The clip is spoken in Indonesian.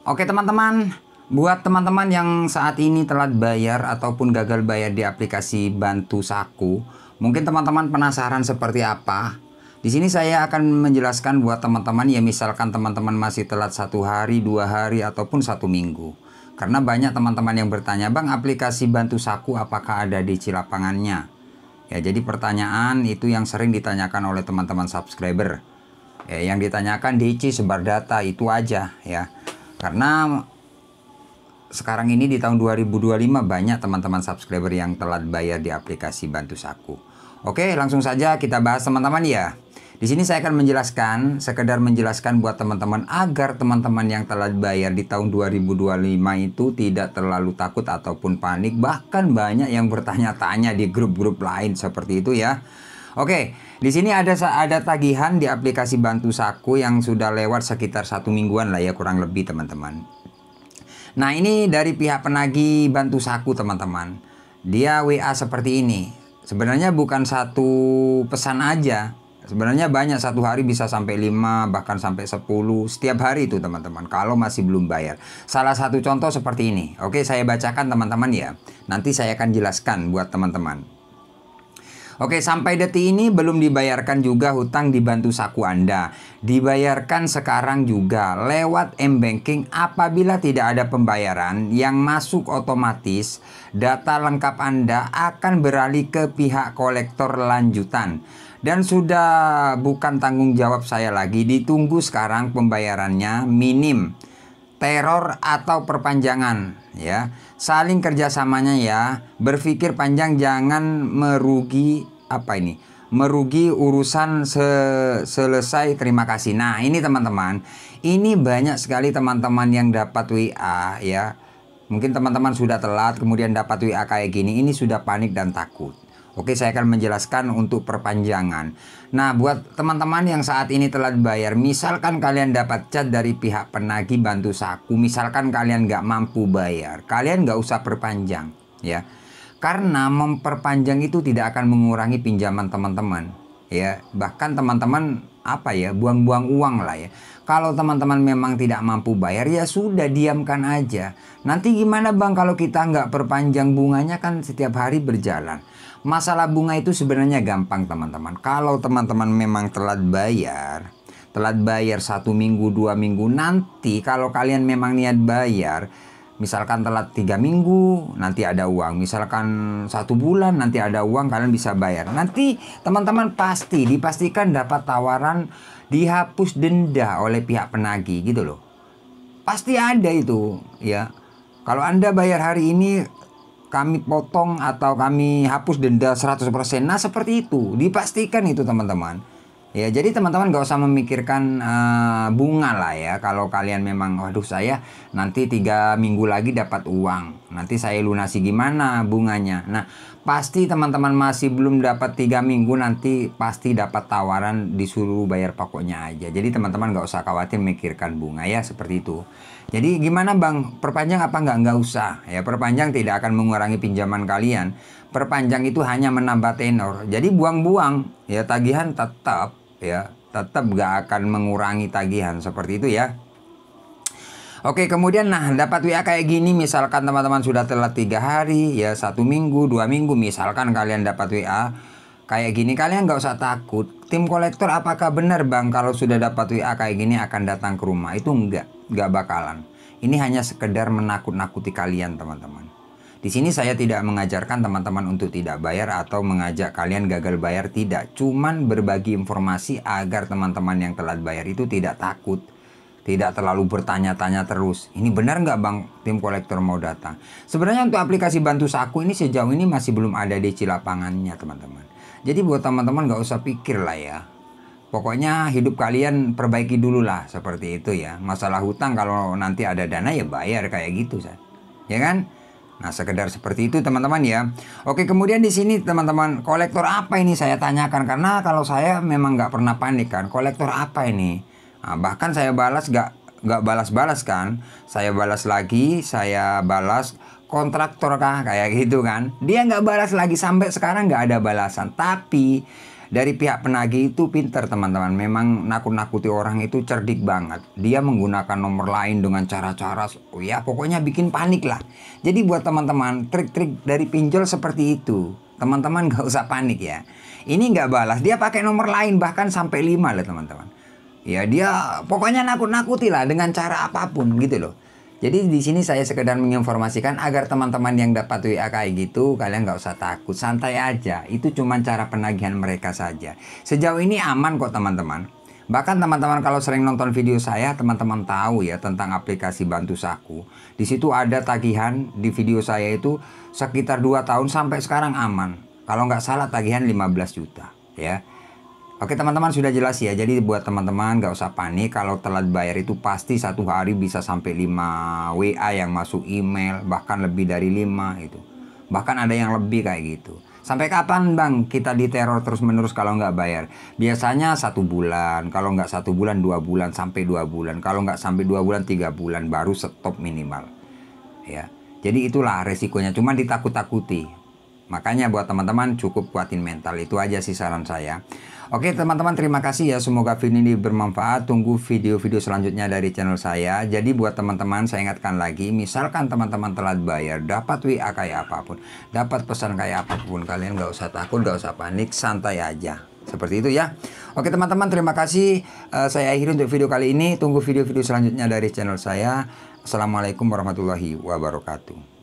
Oke teman-teman, buat teman-teman yang saat ini telat bayar ataupun gagal bayar di aplikasi Bantu Saku, mungkin teman-teman penasaran seperti apa. Di sini saya akan menjelaskan buat teman-teman ya, misalkan teman-teman masih telat 1 hari, 2 hari, ataupun 1 minggu. Karena banyak teman-teman yang bertanya, Bang, aplikasi Bantu Saku apakah ada di Cilapangannya? Ya, jadi pertanyaan itu yang sering ditanyakan oleh teman-teman subscriber. Ya, yang ditanyakan DC sebar data itu aja ya. Karena sekarang ini di tahun 2025 banyak teman-teman subscriber yang telat bayar di aplikasi Bantu Saku. Oke, langsung saja kita bahas teman-teman ya. Di sini saya akan menjelaskan, sekedar menjelaskan buat teman-teman agar teman-teman yang telat bayar di tahun 2025 itu tidak terlalu takut ataupun panik. Bahkan banyak yang bertanya-tanya di grup-grup lain seperti itu ya. Oke, di sini ada tagihan di aplikasi Bantu Saku yang sudah lewat sekitar 1 mingguan lah ya, kurang lebih teman-teman. Nah, ini dari pihak penagih Bantu Saku teman-teman. Dia WA seperti ini. Sebenarnya bukan satu pesan aja. Sebenarnya banyak, satu hari bisa sampai 5 bahkan sampai 10 setiap hari itu teman-teman, kalau masih belum bayar. Salah satu contoh seperti ini. Oke, saya bacakan teman-teman ya. Nanti saya akan jelaskan buat teman-teman. Oke, sampai detik ini belum dibayarkan juga hutang di Bantu Saku Anda. Dibayarkan sekarang juga lewat M-Banking. Apabila tidak ada pembayaran yang masuk otomatis, data lengkap Anda akan beralih ke pihak kolektor lanjutan. Dan sudah bukan tanggung jawab saya lagi, ditunggu sekarang pembayarannya minim. Teror atau perpanjangan ya, saling kerjasamanya ya, berpikir panjang, jangan merugi merugi urusan selesai, terima kasih. Nah ini teman-teman, ini banyak sekali teman-teman yang dapat WA ya, mungkin teman-teman sudah telat kemudian dapat WA kayak gini, ini sudah panik dan takut. Oke, saya akan menjelaskan untuk perpanjangan. Nah, buat teman-teman yang saat ini telat bayar, misalkan kalian dapat chat dari pihak penagih Bantu Saku, misalkan kalian nggak mampu bayar, kalian nggak usah perpanjang ya. Karena memperpanjang itu tidak akan mengurangi pinjaman teman-teman ya. Bahkan teman-teman buang-buang uang lah ya. Kalau teman-teman memang tidak mampu bayar, ya sudah, diamkan aja. Nanti gimana Bang kalau kita nggak perpanjang, bunganya kan setiap hari berjalan. Masalah bunga itu sebenarnya gampang teman-teman. Kalau teman-teman memang telat bayar 1 minggu, 2 minggu, nanti kalau kalian memang niat bayar, misalkan telat 3 minggu, nanti ada uang. Misalkan 1 bulan, nanti ada uang, kalian bisa bayar. Nanti teman-teman dipastikan dapat tawaran dihapus denda oleh pihak penagih gitu loh. Pasti ada itu ya. Kalau Anda bayar hari ini, kami potong atau kami hapus denda 100%. Nah seperti itu, dipastikan itu teman-teman ya. Jadi teman-teman gak usah memikirkan bunga lah ya. Kalau kalian memang, waduh saya nanti 3 minggu lagi dapat uang, nanti saya lunasi gimana bunganya. Nah pasti teman-teman masih belum dapat 3 minggu, nanti pasti dapat tawaran disuruh bayar pokoknya aja. Jadi teman-teman gak usah khawatir memikirkan bunga ya, seperti itu. Jadi gimana Bang, perpanjang apa enggak? Enggak usah ya, perpanjang tidak akan mengurangi pinjaman kalian. Perpanjang itu hanya menambah tenor. Jadi buang-buang ya, tagihan tetap gak akan mengurangi tagihan, seperti itu ya. Oke, kemudian nah dapat WA kayak gini, misalkan teman-teman sudah telat 3 hari ya, 1 minggu, 2 minggu, misalkan kalian dapat WA kayak gini, kalian nggak usah takut. Tim kolektor apakah benar Bang kalau sudah dapat WA kayak gini akan datang ke rumah? Itu nggak bakalan. Ini hanya sekedar menakut-nakuti kalian teman-teman. Di sini saya tidak mengajarkan teman-teman untuk tidak bayar atau mengajak kalian gagal bayar, tidak. Cuman berbagi informasi agar teman-teman yang telat bayar itu tidak takut, tidak terlalu bertanya-tanya terus. Ini benar nggak Bang tim kolektor mau datang? Sebenarnya untuk aplikasi Bantu Saku ini sejauh ini masih belum ada di Cilapangannya teman-teman. Jadi buat teman-teman nggak usah pikir lah ya. Pokoknya hidup kalian perbaiki dulu lah, seperti itu ya. Masalah hutang kalau nanti ada dana ya bayar kayak gitu ya kan. Nah sekedar seperti itu teman-teman ya. Oke, kemudian di sini teman-teman, kolektor apa ini saya tanyakan, karena kalau saya memang nggak pernah panik kan. Kolektor apa ini? Nah, bahkan saya balas nggak balas-balas kan. Saya balas lagi, saya balas kontraktor kah kayak gitu kan. Dia nggak balas lagi, sampai sekarang nggak ada balasan. Tapi Dari pihak penagih itu pinter teman-teman, memang nakut-nakuti orang itu cerdik banget. Dia menggunakan nomor lain dengan cara-cara, oh ya pokoknya bikin panik lah. Jadi buat teman-teman, trik-trik dari pinjol seperti itu, teman-teman gak usah panik ya. Ini nggak balas, dia pakai nomor lain bahkan sampai 5 lah teman-teman. Ya dia pokoknya nakut-nakuti lah dengan cara apapun gitu loh. Jadi di sini saya sekedar menginformasikan agar teman-teman yang dapat WA kayak gitu, kalian nggak usah takut, santai aja. Itu cuma cara penagihan mereka saja. Sejauh ini aman kok teman-teman. Bahkan teman-teman kalau sering nonton video saya, teman-teman tahu ya tentang aplikasi Bantu Saku. Di situ ada tagihan di video saya itu sekitar 2 tahun sampai sekarang aman. Kalau nggak salah tagihan 15 juta ya. Oke teman-teman, sudah jelas ya. Jadi buat teman-teman gak usah panik. Kalau telat bayar itu pasti satu hari bisa sampai 5 WA yang masuk email, bahkan lebih dari 5 itu. Bahkan ada yang lebih kayak gitu. Sampai kapan bang kita diteror terus menerus kalau nggak bayar? Biasanya 1 bulan, kalau nggak 1 bulan 2 bulan, sampai 2 bulan. Kalau nggak sampai 2 bulan 3 bulan baru stop minimal ya. Jadi itulah resikonya, cuma ditakut-takuti. Makanya buat teman-teman cukup kuatin mental, itu aja sih saran saya. Oke teman-teman, terima kasih ya, semoga video ini bermanfaat. Tunggu video-video selanjutnya dari channel saya. Jadi buat teman-teman saya ingatkan lagi, misalkan teman-teman telat bayar, dapat WA kayak apapun, dapat pesan kayak apapun, kalian gak usah takut, gak usah panik, santai aja. Seperti itu ya. Oke teman-teman, terima kasih. Saya akhiri untuk video kali ini. Tunggu video-video selanjutnya dari channel saya. Assalamualaikum warahmatullahi wabarakatuh.